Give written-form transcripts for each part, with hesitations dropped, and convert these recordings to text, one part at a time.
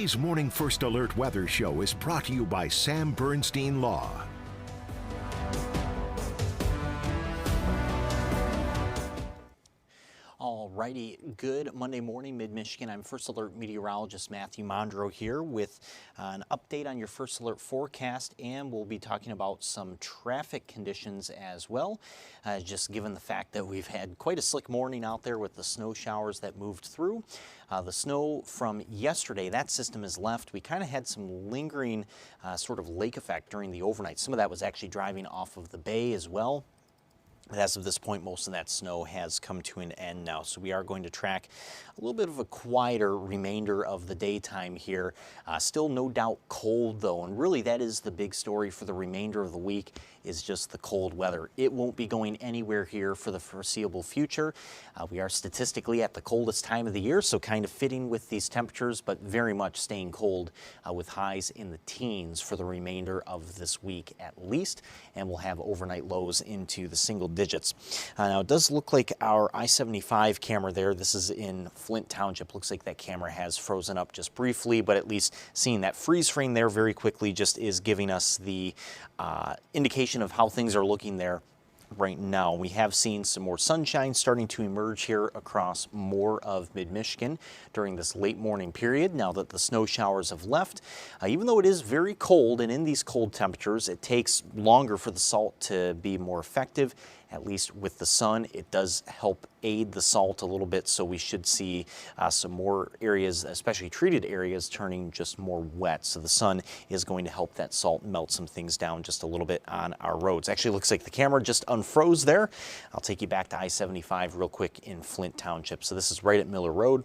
Today's Morning First Alert Weather Show is brought to you by Sam Bernstein Law. Alrighty, good Monday morning, Mid-Michigan. I'm First Alert meteorologist Matthew Mondro here with an update on your First Alert forecast, and we'll be talking about some traffic conditions as well, just given the fact that we've had quite a slick morning out there with the snow showers that moved through. The snow from yesterday, that system is left. We kind of had some lingering sort of lake effect during the overnight. Some of that was actually driving off of the bay as well. As of this point, most of that snow has come to an end now, so we are going to track a little bit of a quieter remainder of the daytime here. Still no doubt cold though, and really that is the big story for the remainder of the week, is just the cold weather. It won't be going anywhere here for the foreseeable future. We are statistically at the coldest time of the year, so kind of fitting with these temperatures, but very much staying cold with highs in the teens for the remainder of this week at least, and we'll have overnight lows into the single digits. Now it does look like our I-75 camera there, this is in Flint Township, looks like that camera has frozen up just briefly, but at least seeing that freeze frame there very quickly just is giving us the indication of how things are looking there right now. We have seen some more sunshine starting to emerge here across more of mid-Michigan during this late morning period now that the snow showers have left. Even though it is very cold, and in these cold temperatures it takes longer for the salt to be more effective, at least with the sun, it does help aid the salt a little bit, so we should see some more areas, especially treated areas, turning just more wet. So the sun is going to help that salt melt some things down just a little bit on our roads. Actually, looks like the camera just unfroze there. I'll take you back to I-75 real quick in Flint Township. So this is right at Miller Road.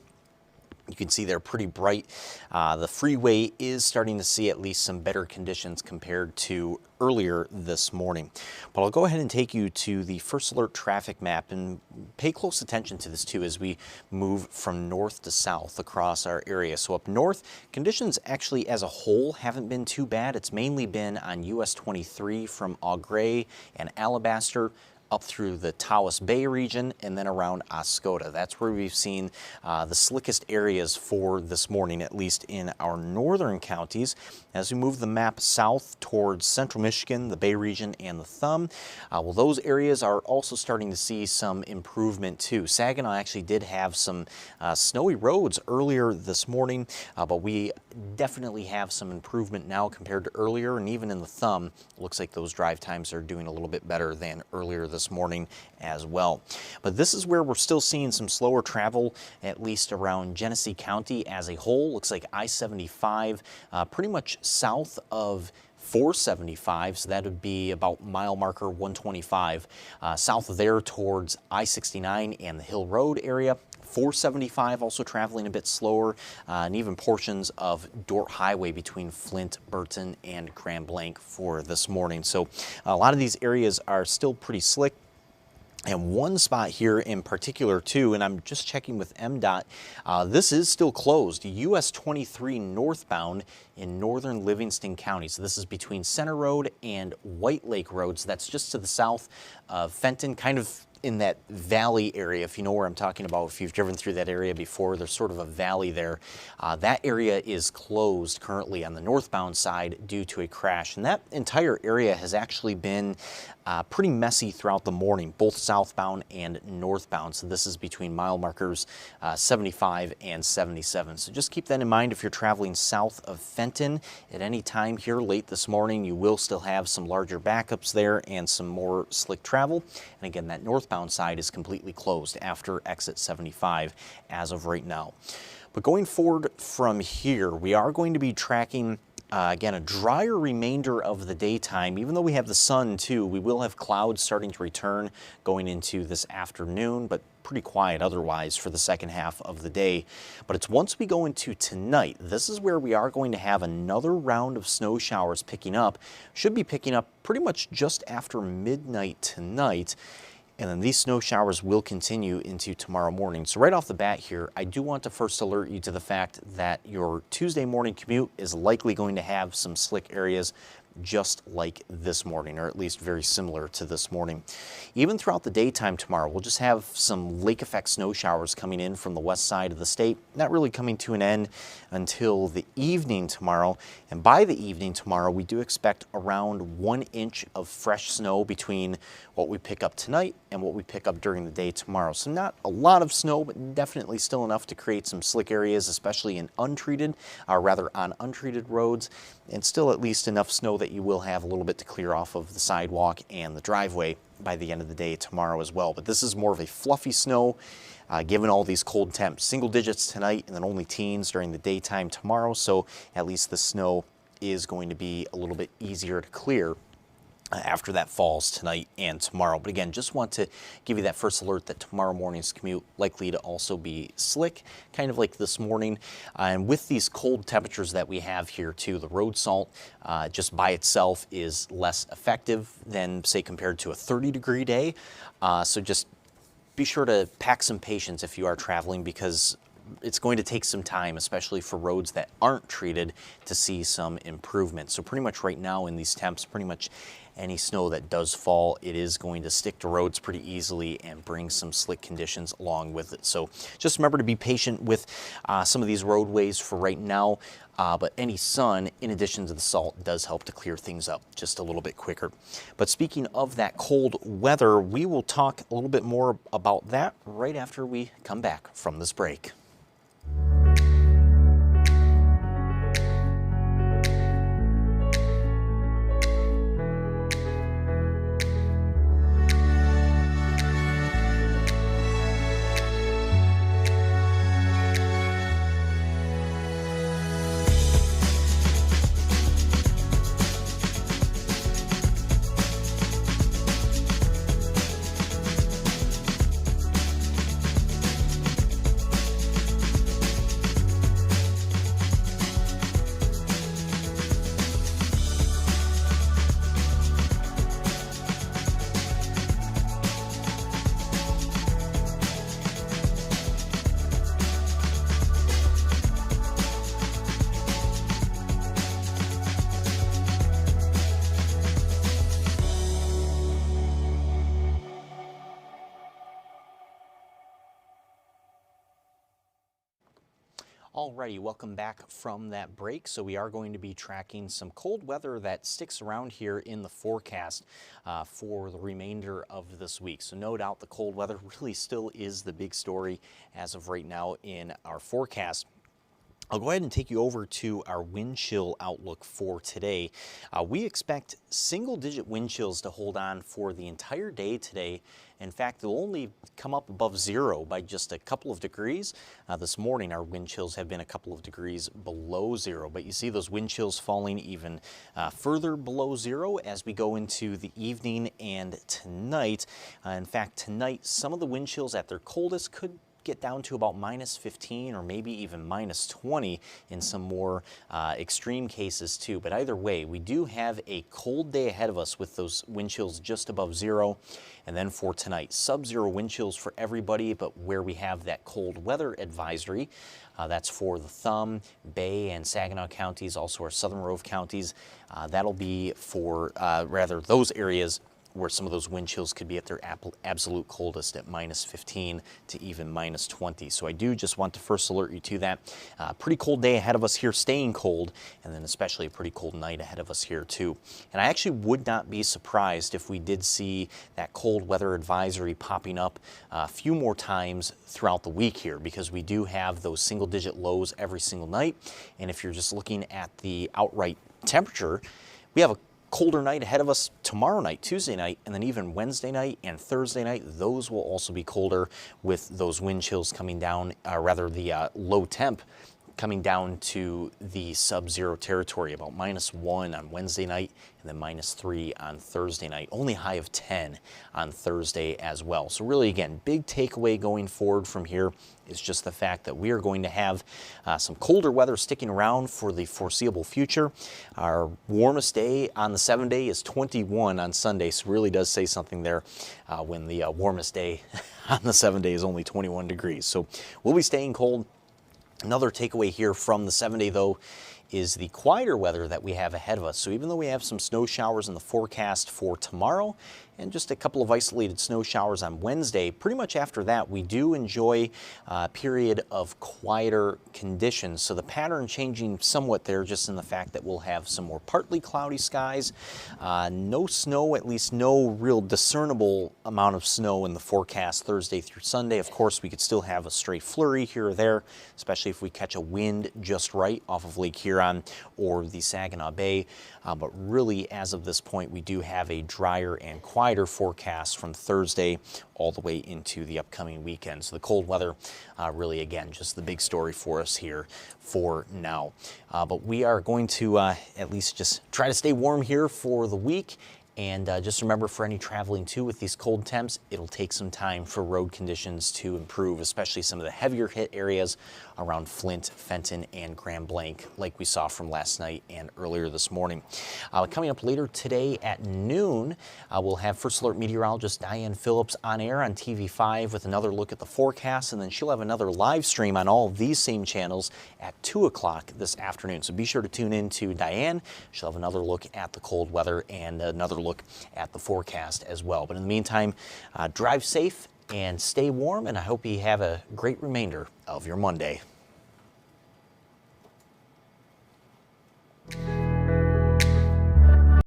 You can see they're pretty bright. The freeway is starting to see at least some better conditions compared to earlier this morning. But I'll go ahead and take you to the First Alert traffic map and pay close attention to this too as we move from north to south across our area. So up north, conditions actually as a whole haven't been too bad. It's mainly been on US 23 from Au Gres and Alabaster up through the Tawas Bay region and then around Oscoda. That's where we've seen the slickest areas for this morning, at least in our northern counties. As we move the map south towards central Michigan, the Bay region, and the Thumb, well, those areas are also starting to see some improvement too. Saginaw actually did have some snowy roads earlier this morning, but we definitely have some improvement now compared to earlier, and even in the Thumb, it looks like those drive times are doing a little bit better than earlier this morning as well. But this is where we're still seeing some slower travel, at least around Genesee County as a whole. Looks like I-75 pretty much south of 475, so that would be about mile marker 125. South of there towards I-69 and the Hill Road area. 475 also traveling a bit slower, and even portions of Dort Highway between Flint, Burton, and Grand Blanc for this morning. So a lot of these areas are still pretty slick. And one spot here in particular too, and I'm just checking with MDOT, this is still closed. US 23 northbound in northern Livingston County. So this is between Center Road and White Lake Road. So that's just to the south of Fenton, kind of in that valley area, if you know where I'm talking about. If you've driven through that area before, there's sort of a valley there. That area is closed currently on the northbound side due to a crash, and that entire area has actually been pretty messy throughout the morning, both southbound and northbound. So this is between mile markers 75 and 77. So just keep that in mind if you're traveling south of Fenton at any time here late this morning. You will still have some larger backups there and some more slick travel. And again, that northbound side is completely closed after exit 75 as of right now. But going forward from here, we are going to be tracking again, a drier remainder of the daytime. Even though we have the sun too, we will have clouds starting to return going into this afternoon, but pretty quiet otherwise for the second half of the day. But it's once we go into tonight, this is where we are going to have another round of snow showers picking up. Should be picking up pretty much just after midnight tonight. And then these snow showers will continue into tomorrow morning. So right off the bat here, I do want to first alert you to the fact that your Tuesday morning commute is likely going to have some slick areas just like this morning, or at least very similar to this morning. Even throughout the daytime tomorrow, we'll just have some lake effect snow showers coming in from the west side of the state, not really coming to an end until the evening tomorrow. And by the evening tomorrow, we do expect around 1 inch of fresh snow between what we pick up tonight and what we pick up during the day tomorrow. So not a lot of snow, but definitely still enough to create some slick areas, especially in on untreated roads, and still at least enough snow that you will have a little bit to clear off of the sidewalk and the driveway by the end of the day tomorrow as well. But this is more of a fluffy snow, given all these cold temps. Single digits tonight and then only teens during the daytime tomorrow, so at least the snow is going to be a little bit easier to clear after that falls tonight and tomorrow. But again, just want to give you that first alert that tomorrow morning's commute likely to also be slick, kind of like this morning. And with these cold temperatures that we have here too, the road salt just by itself is less effective than, say, compared to a 30-degree day. So just be sure to pack some patience if you are traveling, because it's going to take some time, especially for roads that aren't treated, to see some improvement. So pretty much right now in these temps, pretty much any snow that does fall, it is going to stick to roads pretty easily and bring some slick conditions along with it. So just remember to be patient with some of these roadways for right now, but any sun, in addition to the salt, does help to clear things up just a little bit quicker. But speaking of that cold weather, we will talk a little bit more about that right after we come back from this break. Alrighty, welcome back from that break. So we are going to be tracking some cold weather that sticks around here in the forecast for the remainder of this week. So no doubt the cold weather really still is the big story as of right now in our forecast. I'll go ahead and take you over to our wind chill outlook for today. We expect single-digit wind chills to hold on for the entire day today. In fact, they'll only come up above zero by just a couple of degrees. This morning, our wind chills have been a couple of degrees below zero, but you see those wind chills falling even further below zero as we go into the evening and tonight. In fact, tonight, some of the wind chills at their coldest could get down to about -15 or maybe even -20 in some more extreme cases too. But either way, we do have a cold day ahead of us with those wind chills just above zero. And then for tonight, sub-zero wind chills for everybody, but where we have that cold weather advisory, that's for the Thumb, Bay, and Saginaw counties, also our southern row of counties. That'll be for rather those areas where some of those wind chills could be at their absolute coldest at -15 to even -20. So I do just want to first alert you to that. Pretty cold day ahead of us here, staying cold, and then especially a pretty cold night ahead of us here too. And I actually would not be surprised if we did see that cold weather advisory popping up a few more times throughout the week here, because we do have those single-digit lows every single night. And if you're just looking at the outright temperature, we have a colder night ahead of us tomorrow night, Tuesday night, and then even Wednesday night and Thursday night. Those will also be colder with those wind chills coming down, rather the low temp coming down to the sub-zero territory, about -1 on Wednesday night and then -3 on Thursday night. Only high of 10 on Thursday as well. So really, again, big takeaway going forward from here is just the fact that we are going to have some colder weather sticking around for the foreseeable future. Our warmest day on the 7-day is 21 on Sunday, so it really does say something there when the warmest day on the 7-day is only 21 degrees. So we'll be staying cold. Another takeaway here from the 7-day, though, is the quieter weather that we have ahead of us. So even though we have some snow showers in the forecast for tomorrow and just a couple of isolated snow showers on Wednesday, pretty much after that we do enjoy a period of quieter conditions. So the pattern changing somewhat there, just in the fact that we'll have some more partly cloudy skies, no snow, at least no real discernible amount of snow in the forecast Thursday through Sunday. Of course, we could still have a stray flurry here or there, especially if we catch a wind just right off of Lake Huron or the Saginaw Bay. But really, as of this point, we do have a drier and quieter forecast from Thursday all the way into the upcoming weekend. So the cold weather really, again, just the big story for us here for now. But we are going to at least just try to stay warm here for the week. And just remember, for any traveling too with these cold temps, it'll take some time for road conditions to improve, especially some of the heavier hit areas around Flint, Fenton, and Grand Blanc, like we saw from last night and earlier this morning. Coming up later today at noon, we'll have First Alert meteorologist Diane Phillips on air on TV5 with another look at the forecast, and then she'll have another live stream on all of these same channels at 2 o'clock this afternoon. So be sure to tune in to Diane. She'll have another look at the cold weather and another look at the forecast as well. But in the meantime, drive safe and stay warm, and I hope you have a great remainder of your Monday.